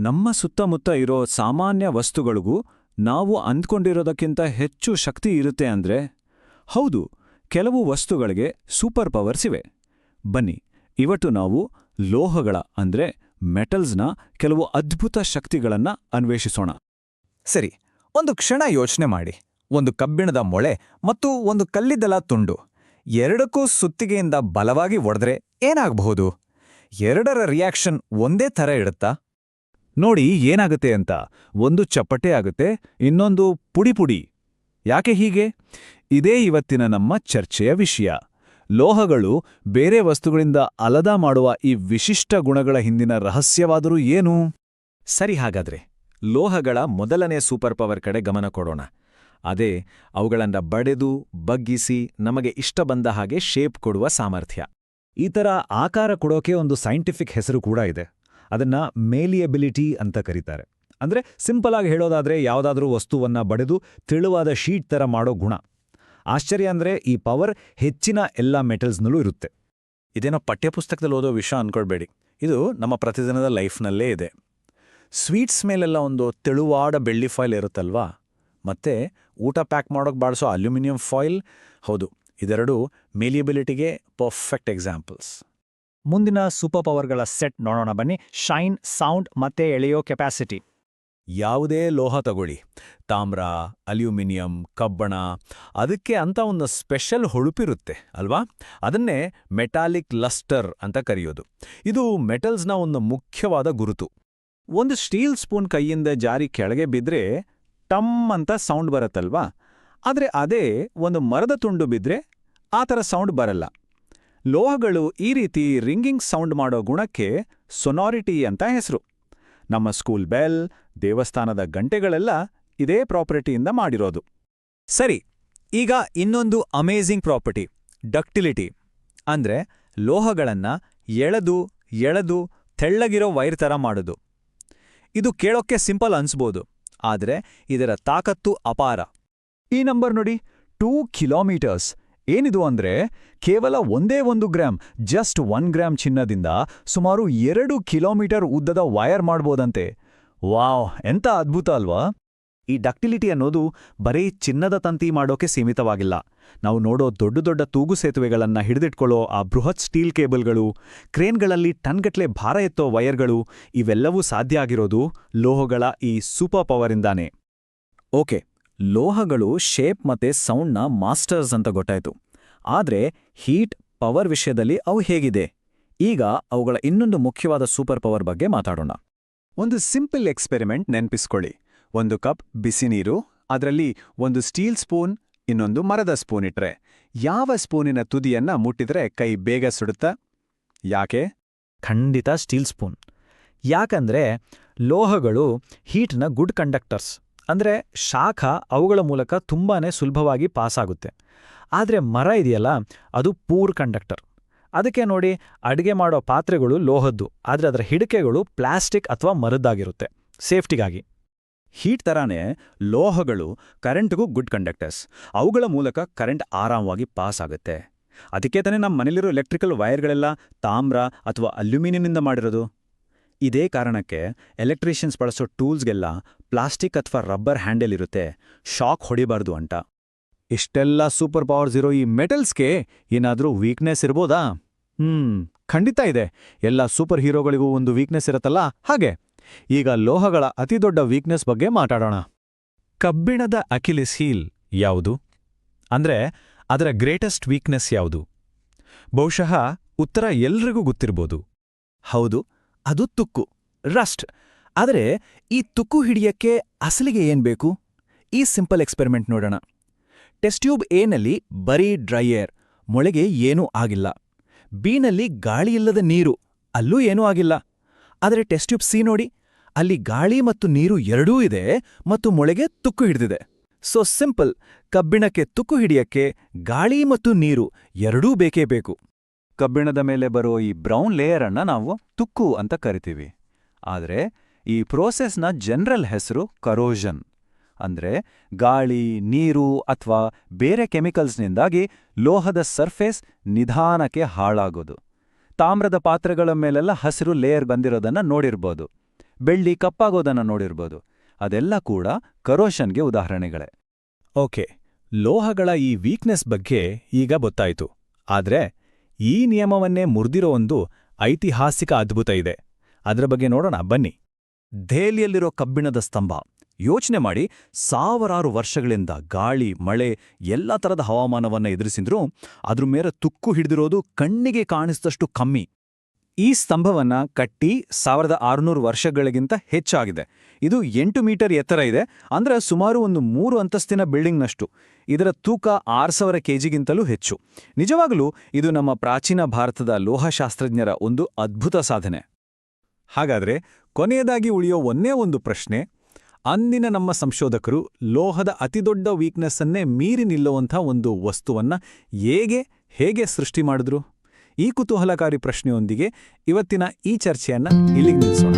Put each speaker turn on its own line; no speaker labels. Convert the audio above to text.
ನಮ್ಮ ಸುತ್ತಮುತ್ತ ಇರೋ ಸಾಮಾನ್ಯ ವಸ್ತುಗಳಿಗೂ ನಾವು ಅಂದ್ಕೊಂಡಿರೋದಕ್ಕಿಂತ ಹೆಚ್ಚು ಶಕ್ತಿ ಇರುತ್ತೆ ಅಂದ್ರೆ ಹೌದು, ಕೆಲವು ವಸ್ತುಗಳಿಗೆ ಸೂಪರ್ ಪವರ್ಸ್ ಇವೆ. ಬನ್ನಿ, ಇವತ್ತು ನಾವು ಲೋಹಗಳ ಅಂದ್ರೆ ಮೆಟಲ್ಸ್ನ ಕೆಲವು ಅದ್ಭುತ ಶಕ್ತಿಗಳನ್ನ ಅನ್ವೇಷಿಸೋಣ.
ಸರಿ, ಒಂದು ಕ್ಷಣ ಯೋಚನೆ ಮಾಡಿ. ಒಂದು ಕಬ್ಬಿಣದ ಮೊಳೆ ಮತ್ತು ಒಂದು ಕಲ್ಲಿದ್ದಲ ತುಂಡು, ಎರಡಕ್ಕೂ ಸುತ್ತಿಗೆಯಿಂದ ಬಲವಾಗಿ ಒಡೆದ್ರೆ ಏನಾಗಬಹುದು? ಎರಡರ ರಿಯಾಕ್ಷನ್ ಒಂದೇ ಥರ ಇಡುತ್ತಾ?
ನೋಡಿ ಏನಾಗುತ್ತೆ ಅಂತ. ಒಂದು ಚಪ್ಪಟೆ ಆಗುತ್ತೆ, ಇನ್ನೊಂದು ಪುಡಿ ಪುಡಿ. ಯಾಕೆ ಹೀಗೆ? ಇದೇ ಇವತ್ತಿನ ನಮ್ಮ ಚರ್ಚೆಯ ವಿಷಯ. ಲೋಹಗಳು ಬೇರೆ ವಸ್ತುಗಳಿಂದ ಅಲದಾ ಮಾಡುವ ಈ ವಿಶಿಷ್ಟ ಗುಣಗಳ ಹಿಂದಿನ ರಹಸ್ಯವಾದರೂ ಏನು?
ಸರಿ, ಹಾಗಾದ್ರೆ ಲೋಹಗಳ ಮೊದಲನೇ ಸೂಪರ್ ಪವರ್ ಕಡೆ ಗಮನ ಕೊಡೋಣ. ಅದೇ ಅವುಗಳನ್ನ ಬಡೆದು ಬಗ್ಗಿಸಿ ನಮಗೆ ಇಷ್ಟ ಬಂದ ಹಾಗೆ ಶೇಪ್ ಕೊಡುವ ಸಾಮರ್ಥ್ಯ.
ಈ ಥರ ಆಕಾರ ಕೊಡೋಕೆ ಒಂದು ಸೈಂಟಿಫಿಕ್ ಹೆಸರು ಕೂಡ ಇದೆ. ಅದನ್ನ ಮೇಲಿಯಬಿಲಿಟಿ ಅಂತ ಕರೀತಾರೆ. ಅಂದ್ರೆ ಸಿಂಪಲ್ ಆಗಿ ಹೇಳೋದಾದ್ರೆ ಯಾವುದಾದ್ರೂ ವಸ್ತುವನ್ನ ಬಡೆದು ತೆಳುವಾದ ಶೀಟ್ ಥರ ಮಾಡೋ ಗುಣ. ಆಶ್ಚರ್ಯ ಅಂದ್ರೆ ಈ ಪವರ್ ಹೆಚ್ಚಿನ ಎಲ್ಲ ಮೆಟಲ್ಸ್ನಲ್ಲೂ ಇರುತ್ತೆ.
ಇದೇನೋ ಪಠ್ಯಪುಸ್ತಕದಲ್ಲಿ ಓದೋ ವಿಷಯ ಅನ್ಕೊಳ್ಬೇಡಿ, ಇದು ನಮ್ಮ ಪ್ರತಿದಿನದ ಲೈಫ್ನಲ್ಲೇ ಇದೆ. ಸ್ವೀಟ್ಸ್ ಮೇಲೆಲ್ಲ ಒಂದು ತೆಳುವಾದ ಬೆಳ್ಳಿ ಫಾಯಿಲ್ ಇರುತ್ತಲ್ವಾ, ಮತ್ತೆ ಊಟ ಪ್ಯಾಕ್ ಮಾಡೋಕೆ ಬಳಸೋ ಅಲ್ಯೂಮಿನಿಯಂ ಫಾಯಿಲ್. ಹೌದು, ಇದೆರಡೂ ಮೇಲಿಯಬಿಲಿಟಿಗೆ ಪರ್ಫೆಕ್ಟ್ ಎಕ್ಸಾಂಪಲ್ಸ್.
ಮುಂದಿನ ಸೂಪರ್ ಪವರ್ಗಳ ಸೆಟ್ ನೋಡೋಣ ಬನ್ನಿ. ಶೈನ್, ಸೌಂಡ್ ಮತ್ತೆ ಎಳೆಯೋ ಕೆಪಾಸಿಟಿ.
ಯಾವುದೇ ಲೋಹ ತಗೊಳ್ಳಿ, ತಾಮ್ರ, ಅಲ್ಯೂಮಿನಿಯಂ, ಕಬ್ಬಣ, ಅದಕ್ಕೆ ಅಂತ ಒಂದು ಸ್ಪೆಷಲ್ ಹೊಳುಪಿರುತ್ತೆ ಅಲ್ವಾ? ಅದನ್ನೇ ಮೆಟಾಲಿಕ್ ಲಸ್ಟರ್ ಅಂತ ಕರೆಯೋದು. ಇದು ಮೆಟಲ್ಸ್ನ ಒಂದು ಮುಖ್ಯವಾದ ಗುರುತು. ಒಂದು ಸ್ಟೀಲ್ ಸ್ಪೂನ್ ಕೈಯಿಂದ ಜಾರಿ ಕೆಳಗೆ ಬಿದ್ರೆ ಟಮ್ ಅಂತ ಸೌಂಡ್ ಬರುತ್ತಲ್ವಾ? ಆದರೆ ಅದೇ ಒಂದು ಮರದ ತುಂಡು ಬಿದ್ರೆ ಆ ಥರ ಸೌಂಡ್ ಬರಲ್ಲ. ಲೋಹಗಳು ಈ ರೀತಿ ರಿಂಗಿಂಗ್ ಸೌಂಡ್ ಮಾಡೋ ಗುಣಕ್ಕೆ ಸೊನಾರಿಟಿ ಅಂತ ಹೆಸರು. ನಮ್ಮ ಸ್ಕೂಲ್ ಬೆಲ್, ದೇವಸ್ಥಾನದ ಗಂಟೆಗಳೆಲ್ಲ ಇದೇ ಪ್ರಾಪರ್ಟಿಯಿಂದ ಮಾಡಿರೋದು.
ಸರಿ, ಈಗ ಇನ್ನೊಂದು ಅಮೇಜಿಂಗ್ ಪ್ರಾಪರ್ಟಿ, ಡಕ್ಟಿಲಿಟಿ. ಅಂದ್ರೆ ಲೋಹಗಳನ್ನ ಎಳೆದು ಎಳೆದು ತೆಳ್ಳಗಿರೋ ವೈರ್ ಥರ ಮಾಡೋದು. ಇದು ಕೇಳೋಕ್ಕೆ ಸಿಂಪಲ್ ಅನ್ಸ್ಬೋದು, ಆದರೆ ಇದರ ತಾಕತ್ತು ಅಪಾರ.
ಈ ನಂಬರ್ ನೋಡಿ, 2 ಕಿಲೋಮೀಟರ್ಸ್. ಏನಿದು ಅಂದ್ರೆ ಕೇವಲ ಒಂದೇ 1 ಗ್ರಾಮ್, ಜಸ್ಟ್ 1 ಗ್ರಾಮ್ ಚಿನ್ನದಿಂದ ಸುಮಾರು 2 ಕಿಲೋಮೀಟರ್ ಉದ್ದದ ವೈರ್ ಮಾಡ್ಬೋದಂತೆ. ವಾವ್, ಎಂತ ಅದ್ಭುತ ಅಲ್ವಾ?
ಈ ಡಕ್ಟಿಲಿಟಿ ಅನ್ನೋದು ಬರೀ ಚಿನ್ನದ ತಂತಿ ಮಾಡೋಕೆ ಸೀಮಿತವಾಗಿಲ್ಲ. ನಾವು ನೋಡೋ ದೊಡ್ಡ ದೊಡ್ಡ ತೂಗು ಸೇತುವೆಗಳನ್ನ ಹಿಡಿದಿಟ್ಕೊಳ್ಳೋ ಆ ಬೃಹತ್ ಸ್ಟೀಲ್ ಕೇಬಲ್ಗಳು, ಕ್ರೇನ್ಗಳಲ್ಲಿ ಟನ್ಗಟ್ಲೆ ಭಾರ ಎತ್ತೋ ವೈರ್ಗಳು, ಇವೆಲ್ಲವೂ ಸಾಧ್ಯ ಆಗಿರೋದು ಲೋಹಗಳ ಈ ಸೂಪರ್ ಪವರಿಂದಾನೇ. ಓಕೆ, ಲೋಹಗಳು ಶೇಪ್ ಮತ್ತೆ ಸೌಂಡ್ನ ಮಾಸ್ಟರ್ಸ್ ಅಂತ ಗೊತ್ತಾಯ್ತು. ಆದ್ರೆ ಹೀಟ್, ಪವರ್ ವಿಷಯದಲ್ಲಿ ಅವು ಹೇಗಿದೆ? ಈಗ ಅವುಗಳ ಇನ್ನೊಂದು ಮುಖ್ಯವಾದ ಸೂಪರ್ ಪವರ್ ಬಗ್ಗೆ ಮಾತಾಡೋಣ.
ಒಂದು ಸಿಂಪಲ್ ಎಕ್ಸ್ಪೆರಿಮೆಂಟ್ ನೆನ್ಪಿಸ್ಕೊಳ್ಳಿ. ಒಂದು ಕಪ್ ಬಿಸಿ ನೀರು, ಅದರಲ್ಲಿ ಒಂದು ಸ್ಟೀಲ್ ಸ್ಪೂನ್, ಇನ್ನೊಂದು ಮರದ ಸ್ಪೂನ್ ಇಟ್ರೆ ಯಾವ ಸ್ಪೂನಿನ ತುದಿಯನ್ನ ಮುಟ್ಟಿದ್ರೆ ಕೈ ಬೇಗ ಸುಡುತ್ತಾ? ಯಾಕೆ?
ಖಂಡಿತ ಸ್ಟೀಲ್ ಸ್ಪೂನ್. ಯಾಕಂದ್ರೆ ಲೋಹಗಳು ಹೀಟ್ನ ಗುಡ್ ಕಂಡಕ್ಟರ್ಸ್. ಅಂದ್ರೆ ಶಾಖ ಅವುಗಳ ಮೂಲಕ ತುಂಬಾನೇ ಸುಲಭವಾಗಿ ಪಾಸ್ ಆಗುತ್ತೆ. ಆದ್ರೆ ಮರ ಇದೆಯಲ್ಲ, ಅದು ಪೂರ್ ಕಂಡಕ್ಟರ್. ಅದಕ್ಕೆ ನೋಡಿ, ಅಡಿಗೆ ಮಾಡೋ ಪಾತ್ರೆಗಳು ಲೋಹದ್ದು, ಆದ್ರೆ ಅದರ ಹಿಡಿಕೆಗಳು ಪ್ಲಾಸ್ಟಿಕ್ ಅಥವಾ ಮರದ್ದಾಗಿರುತ್ತೆ, ಸೇಫ್ಟಿಗಾಗಿ.
ಹೀಟ್ ತರಾನೇ ಲೋಹಗಳು ಕರೆಂಟ್ಗೂ ಗುಡ್ ಕಂಡಕ್ಟರ್ಸ್. ಅವುಗಳ ಮೂಲಕ ಕರೆಂಟ್ ಆರಾಮವಾಗಿ ಪಾಸ್ ಆಗುತ್ತೆ. ಅದಕ್ಕೆ ತಾನೇ ನಮ್ಮ ಮನೇಲಿರೋ ಎಲೆಕ್ಟ್ರಿಕಲ್ ವೈರ್ಗಳೆಲ್ಲ ತಾಮ್ರ ಅಥವಾ ಅಲ್ಯೂಮಿನಿಯಂನಿಂದ ಮಾಡಿರೋದು. ಇದೇ ಕಾರಣಕ್ಕೆ ಎಲೆಕ್ಟ್ರಿಷಿಯನ್ಸ್ ಬಳಸೋ ಟೂಲ್ಸ್ಗೆಲ್ಲ ಪ್ಲಾಸ್ಟಿಕ್ ಅಥವಾ ರಬ್ಬರ್ ಹ್ಯಾಂಡಲ್ ಇರುತ್ತೆ, ಶಾಕ್ ಹೊಡಿಬಾರ್ದು ಅಂತ. ಇಷ್ಟೆಲ್ಲ ಸೂಪರ್ ಪವರ್ಸ್ ಇರೋ ಈ ಮೆಟಲ್ಸ್ಗೆ ಏನಾದ್ರೂ ವೀಕ್ನೆಸ್ ಇರ್ಬೋದಾ? ಖಂಡಿತ ಇದೆ. ಎಲ್ಲ ಸೂಪರ್ ಹೀರೋಗಳಿಗೂ ಒಂದು ವೀಕ್ನೆಸ್ ಇರುತ್ತಲ್ಲ, ಹಾಗೆ ಈಗ ಲೋಹಗಳ ಅತಿದೊಡ್ಡ ವೀಕ್ನೆಸ್ ಬಗ್ಗೆ ಮಾತಾಡೋಣ.
ಕಬ್ಬಿಣದ ಅಕಿಲಿಸ್ ಹೀಲ್ ಯಾವುದು? ಅಂದ್ರೆ ಅದರ ಗ್ರೇಟೆಸ್ಟ್ ವೀಕ್ನೆಸ್ ಯಾವುದು? ಬಹುಶಃ ಉತ್ತರ ಎಲ್ರಿಗೂ ಗೊತ್ತಿರ್ಬೋದು.
ಹೌದು, ಅದು ತುಕ್ಕು, ರಸ್ಟ್. ಆದರೆ ಈ ತುಕ್ಕು ಹಿಡಿಯಕ್ಕೆ ಅಸಲಿಗೆ ಏನ್ಬೇಕು? ಈ ಸಿಂಪಲ್ ಎಕ್ಸ್ಪೆರಿಮೆಂಟ್ ನೋಡೋಣ. ಟೆಸ್ಟ್ ಟ್ಯೂಬ್ ಎನಲ್ಲಿ ಬರೀ ಡ್ರೈ ಏರ್, ಮೊಳೆಗೆ ಏನೂ ಆಗಿಲ್ಲ. ಬಿನಲ್ಲಿ ಗಾಳಿಯಿಲ್ಲದ ನೀರು, ಅಲ್ಲೂ ಏನೂ ಆಗಿಲ್ಲ. ಆದರೆ ಟೆಸ್ಟ್ ಟ್ಯೂಬ್ ಸಿ ನೋಡಿ, ಅಲ್ಲಿ ಗಾಳಿ ಮತ್ತು ನೀರು ಎರಡೂ ಇದೆ ಮತ್ತು ಮೊಳೆಗೆ ತುಕ್ಕು ಹಿಡಿದಿದೆ. ಸೊ ಸಿಂಪಲ್, ಕಬ್ಬಿಣಕ್ಕೆ ತುಕ್ಕು ಹಿಡಿಯಕ್ಕೆ ಗಾಳಿ ಮತ್ತು ನೀರು ಎರಡೂ ಬೇಕೇ ಬೇಕು. ಕಬ್ಬಿಣದ ಮೇಲೆ ಬರೋ ಈ ಬ್ರೌನ್ ಲೇಯರ್ ಅನ್ನ ನಾವು ತುಕ್ಕು ಅಂತ ಕರಿತೀವಿ. ಆದರೆ ಈ ಪ್ರೋಸೆಸ್ನ ಜನರಲ್ ಹೆಸರು ಕರೋಷನ್. ಅಂದ್ರೆ ಗಾಳಿ, ನೀರು ಅಥವಾ ಬೇರೆ ಕೆಮಿಕಲ್ಸ್ನಿಂದಾಗಿ ಲೋಹದ ಸರ್ಫೇಸ್ ನಿಧಾನಕ್ಕೆ ಹಾಳಾಗೋದು. ತಾಮ್ರದ ಪಾತ್ರೆಗಳ ಮೇಲೆಲ್ಲ ಹಸಿರು ಲೇಯರ್ ಬಂದಿರೋದನ್ನ ನೋಡಿರ್ಬೋದು.
ಬೆಳ್ಳಿ ಕಪ್ಪಾಗೋದನ್ನ ನೋಡಿರ್ಬೋದು. ಅದೆಲ್ಲ ಕೂಡ ಕರೋಷನ್ಗೆ ಉದಾಹರಣೆಗಳೇ.
ಓಕೆ, ಲೋಹಗಳ ಈ ವೀಕ್ನೆಸ್ ಬಗ್ಗೆ ಈಗ ಗೊತ್ತಾಯಿತು. ಆದ್ರೆ ಈ ನಿಯಮವನ್ನೇ ಮುರಿದಿರೋ ಒಂದು ಐತಿಹಾಸಿಕ ಅದ್ಭುತ ಇದೆ. ಅದರ ಬಗ್ಗೆ ನೋಡೋಣ ಬನ್ನಿ.
ದೆಹಲಿಯಲ್ಲಿರೋ ಕಬ್ಬಿಣದ ಸ್ತಂಭ. ಯೋಚನೆ ಮಾಡಿ, ಸಾವಿರಾರು ವರ್ಷಗಳಿಂದ ಗಾಳಿ, ಮಳೆ ಎಲ್ಲ ಥರದ ಹವಾಮಾನವನ್ನ ಎದುರಿಸಿದ್ರೂ ಅದ್ರ ಮೇಲೆ ತುಕ್ಕು ಹಿಡಿದಿರೋದು ಕಣ್ಣಿಗೆ ಕಾಣಿಸಿದಷ್ಟು ಕಮ್ಮಿ. ಈ ಸ್ತಂಭವನ್ನ ಕಟ್ಟಿ 1600 ವರ್ಷಗಳಿಗಿಂತ ಹೆಚ್ಚಾಗಿದೆ. ಇದು 8 ಮೀಟರ್ ಎತ್ತರ ಇದೆ, ಅಂದ್ರೆ ಸುಮಾರು ಒಂದು 3 ಅಂತಸ್ತಿನ ಬಿಲ್ಡಿಂಗ್ನಷ್ಟು. ಇದರ ತೂಕ 6000 ಕೆಜಿಗಿಂತಲೂ ಹೆಚ್ಚು. ನಿಜವಾಗಲೂ ಇದು ನಮ್ಮ ಪ್ರಾಚೀನ ಭಾರತದ ಲೋಹಶಾಸ್ತ್ರಜ್ಞರ ಒಂದು ಅದ್ಭುತ ಸಾಧನೆ.
ಹಾಗಾದ್ರೆ ಕೊನೆಯದಾಗಿ ಉಳಿಯೋ ಒಂದೇ ಒಂದು ಪ್ರಶ್ನೆ, ಅಂದಿನ ನಮ್ಮ ಸಂಶೋಧಕರು ಲೋಹದ ಅತಿದೊಡ್ಡ ವೀಕ್ನೆಸ್ಸನ್ನೇ ಮೀರಿ ನಿಲ್ಲುವಂಥ ಒಂದು ವಸ್ತುವನ್ನ ಹೇಗೆ ಸೃಷ್ಟಿ ಮಾಡಿದ್ರು? ಈ ಕುತೂಹಲಕಾರಿ ಪ್ರಶ್ನೆಯೊಂದಿಗೆ ಇವತ್ತಿನ ಈ ಚರ್ಚೆಯನ್ನ ಇಲ್ಲಿಗೆ ನಿಲ್ಲಿಸೋಣ.